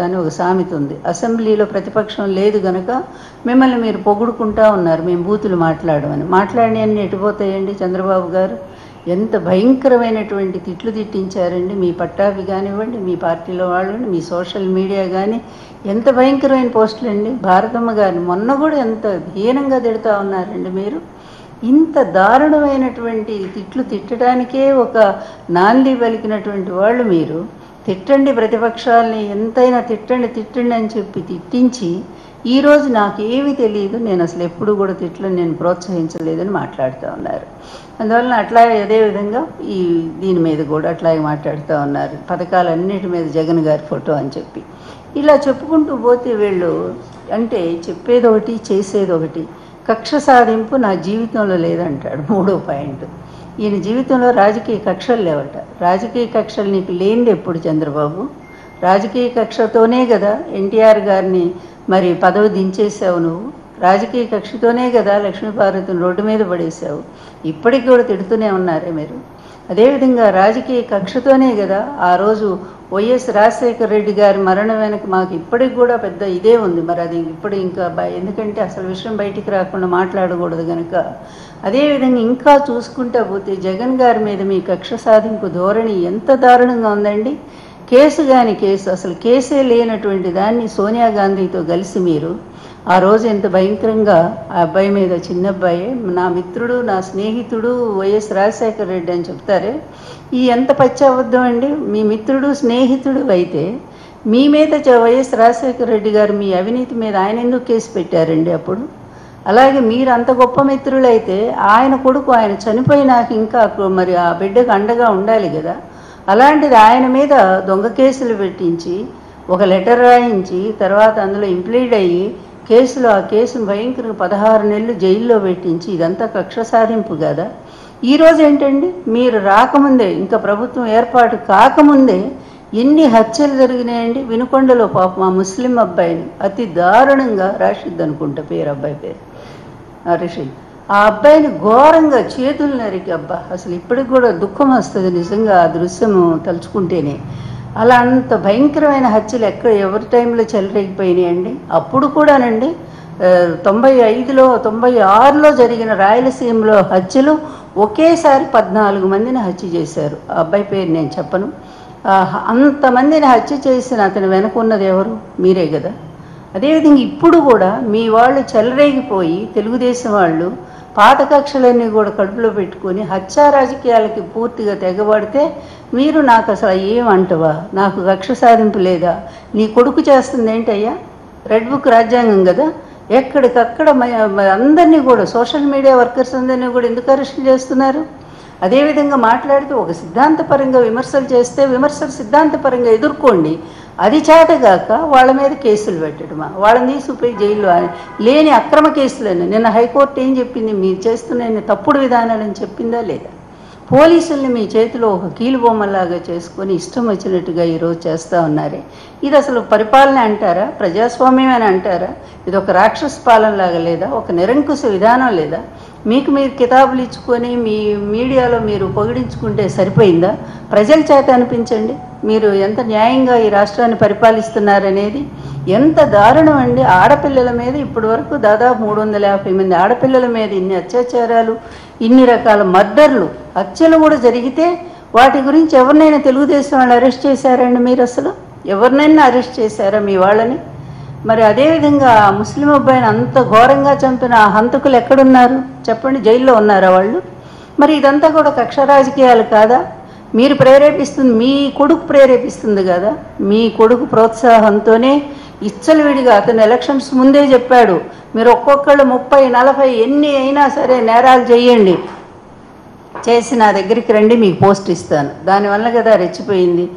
అని ఒక సామెత ఉంది. అసెంబ్లీలో ప్రతిపక్షం లేదు గనక మిమ్మల్ని మీరు పొగుడుకుంటా ఉన్నారు, మేము బూతులు మాట్లాడమని. మాట్లాడి అన్ని ఎటుపోతాయండి? చంద్రబాబు గారు ఎంత భయంకరమైనటువంటి తిట్లు తిట్టించారండి. మీ పట్టాభి కానివ్వండి, మీ పార్టీలో వాళ్ళు, మీ సోషల్ మీడియా కానీ ఎంత భయంకరమైన పోస్టులు అండి. భారతమ్మ గారిని మొన్న కూడా ఎంత హీనంగా తిడుతూ ఉన్నారండి మీరు. ఇంత దారుణమైనటువంటి తిట్లు తిట్టడానికే ఒక నాంది పలికినటువంటి వాళ్ళు మీరు. తిట్టండి, ప్రతిపక్షాలని ఎంతైనా తిట్టండి అని చెప్పి తిట్టించి ఈరోజు నాకేమీ తెలియదు, నేను అసలు ఎప్పుడు కూడా తిట్లను నేను ప్రోత్సహించలేదని మాట్లాడుతూ ఉన్నారు. అందువలన అట్లాగే అదేవిధంగా దీని మీద కూడా అట్లాగే మాట్లాడుతూ ఉన్నారు. పథకాలన్నిటి మీద జగన్ గారి ఫోటో అని చెప్పి ఇలా చెప్పుకుంటూ పోతే వీళ్ళు అంటే చెప్పేది ఒకటి చేసేది ఒకటి. కక్ష సాధింపు నా జీవితంలో లేదంటాడు. 3వ పాయింట్. ఈయన జీవితంలో రాజకీయ కక్షలు లేవట. రాజకీయ కక్షలు నీకు లేనిది ఎప్పుడు చంద్రబాబు? రాజకీయ కక్షతోనే కదా ఎన్టీఆర్ గారిని మరి పదవి దించేసావు నువ్వు. రాజకీయ కక్షతోనే కదా లక్ష్మీపార్వతిని రోడ్డు మీద పడేసావు. ఇప్పటికి కూడా తిడుతూనే ఉన్నారే మీరు. అదేవిధంగా రాజకీయ కక్షతోనే కదా ఆ రోజు వైఎస్ రాజశేఖర రెడ్డి గారి మరణం వెనక మాకు ఇప్పటికి కూడా పెద్ద ఇదే ఉంది. మరి అది ఇప్పుడు ఇంకా ఎందుకంటే అసలు విషయం బయటికి రాకుండా మాట్లాడకూడదు కనుక. అదేవిధంగా ఇంకా చూసుకుంటా పోతే జగన్ గారి మీద మీ కక్ష సాధింపు ధోరణి ఎంత దారుణంగా ఉందండి. కేసు కాని కేసు, అసలు కేసే లేనటువంటి దాన్ని సోనియా గాంధీతో కలిసి మీరు ఆ రోజు ఎంత భయంకరంగా ఆ అబ్బాయి మీద, చిన్న అబ్బాయి, నా మిత్రుడు, నా స్నేహితుడు వైఎస్ రాజశేఖర రెడ్డి అని చెప్తారే, ఈ ఎంత పచ్చి అబద్ధం అండి. మీ మిత్రుడు స్నేహితుడు అయితే మీ మీద వైఎస్ రాజశేఖర రెడ్డి గారు మీ అవినీతి మీద ఆయన ఎందుకు కేసు పెట్టారండి అప్పుడు? అలాగే మీరు అంత గొప్ప మిత్రులైతే ఆయన కొడుకు ఆయన చనిపోయినాక ఇంకా మరి ఆ బిడ్డకు అండగా ఉండాలి కదా. అలాంటిది ఆయన మీద దొంగ కేసులు పెట్టించి ఒక లెటర్ రాయించి తర్వాత అందులో ఇంప్లీడ్ అయ్యి ఆ కేసును భయంకరంగా 16 నెలలు జైల్లో పెట్టించి ఇదంతా కక్ష సాధింపు కదా. ఈరోజు ఏంటండి, మీరు రాకముందే, ఇంకా ప్రభుత్వం ఏర్పాటు కాకముందే ఎన్ని హత్యలు జరిగినాయండి. వినుకొండలో పాపం ఆ ముస్లిం అబ్బాయిని అతి దారుణంగా, రాషిద్ అనుకుంటా పేరు, అబ్బాయి పేరు రిషిద్, ఆ అబ్బాయిని ఘోరంగా చేతులు నరికి, అబ్బా అసలు ఇప్పటికి కూడా దుఃఖం వస్తుంది నిజంగా ఆ దృశ్యము తలుచుకుంటేనే. అలా అంత భయంకరమైన హత్యలు ఎవరి టైంలో చెలరేగిపోయినాయండి. అప్పుడు కూడానండి 95లో 96లో జరిగిన రాయలసీమలో హత్యలు ఒకేసారి 14 మందిని హత్య చేశారు. ఆ అబ్బాయి పేరు నేను చెప్పను. అంతమందిని హత్య చేసిన అతని వెనక ఉన్నది ఎవరు? మీరే కదా. అదేవిధంగా ఇప్పుడు కూడా మీ వాళ్ళు చెలరేగిపోయి తెలుగుదేశం వాళ్ళు పాత కక్షలన్నీ కూడా కడుపులో పెట్టుకొని హత్యా రాజకీయాలకి పూర్తిగా తెగబడితే మీరు నాకు అసలు ఏమంటవా, నాకు కక్ష సాధింపు లేదా, నీ కొడుకు చేస్తుంది ఏంటయ్యా? రెడ్ బుక్ రాజ్యాంగం కదా. ఎక్కడికక్కడ అందరినీ కూడా సోషల్ మీడియా వర్కర్స్ అందరినీ కూడా ఎందుకు అరెస్ట్ చేస్తున్నారు? అదేవిధంగా మాట్లాడితే ఒక సిద్ధాంతపరంగా విమర్శలు చేస్తే విమర్శలు సిద్ధాంతపరంగా ఎదుర్కోండి. అది చేతగాక వాళ్ళ మీద కేసులు పెట్టడమా, వాళ్ళని తీసుకుపోయి జైల్లో లేని అక్రమ కేసులని. నిన్న హైకోర్టు ఏం చెప్పింది? మీరు చేస్తున్న తప్పుడు విధానాలని చెప్పిందా లేదా? పోలీసుల్ని మీ చేతిలో ఒక కీలుబొమ్మలాగా చేసుకొని ఇష్టం వచ్చినట్టుగా ఈరోజు చేస్తూ ఉన్నారే. ఇది అసలు పరిపాలన అంటారా? ప్రజాస్వామ్యం అని అంటారా? ఇది ఒక రాక్షస పాలనలాగా లేదా? ఒక నిరంకుశ విధానం లేదా? మీకు మీరు కితాబులు ఇచ్చుకొని మీ మీడియాలో మీరు పొగిడించుకుంటే సరిపోయిందా? ప్రజల చేత అనిపించండి మీరు ఎంత న్యాయంగా ఈ రాష్ట్రాన్ని పరిపాలిస్తున్నారనేది. ఎంత దారుణం అండి. ఆడపిల్లల మీద ఇప్పటి వరకు దాదాపు 350 మంది ఆడపిల్లల మీద ఇన్ని అత్యాచారాలు, ఇన్ని రకాల మర్డర్లు, హత్యలు కూడా జరిగితే వాటి గురించి ఎవరినైనా తెలుగుదేశం వాళ్ళు అరెస్ట్ చేశారండి? మీరు అసలు ఎవరినైనా అరెస్ట్ చేశారా మీ వాళ్ళని? మరి అదేవిధంగా ముస్లిం అబ్బాయిని అంత ఘోరంగా చంపిన ఆ హంతకులు ఎక్కడున్నారు చెప్పండి? జైల్లో ఉన్నారా వాళ్ళు? మరి ఇదంతా కూడా కక్ష రాజకీయాలు కాదా? మీరు ప్రేరేపిస్తుంది, మీ కొడుకు ప్రేరేపిస్తుంది కదా. మీ కొడుకు ప్రోత్సాహంతోనే ఇచ్చలవిడిగా అతను ఎలక్షన్స్ ముందే చెప్పాడు, మీరు ఒక్కొక్కళ్ళు 30, 40 ఎన్ని అయినా సరే నేరాలు చేయండి, చేసి నా దగ్గరికి రండి, మీకు పోస్ట్ ఇస్తాను. దానివల్ల కదా రెచ్చిపోయింది.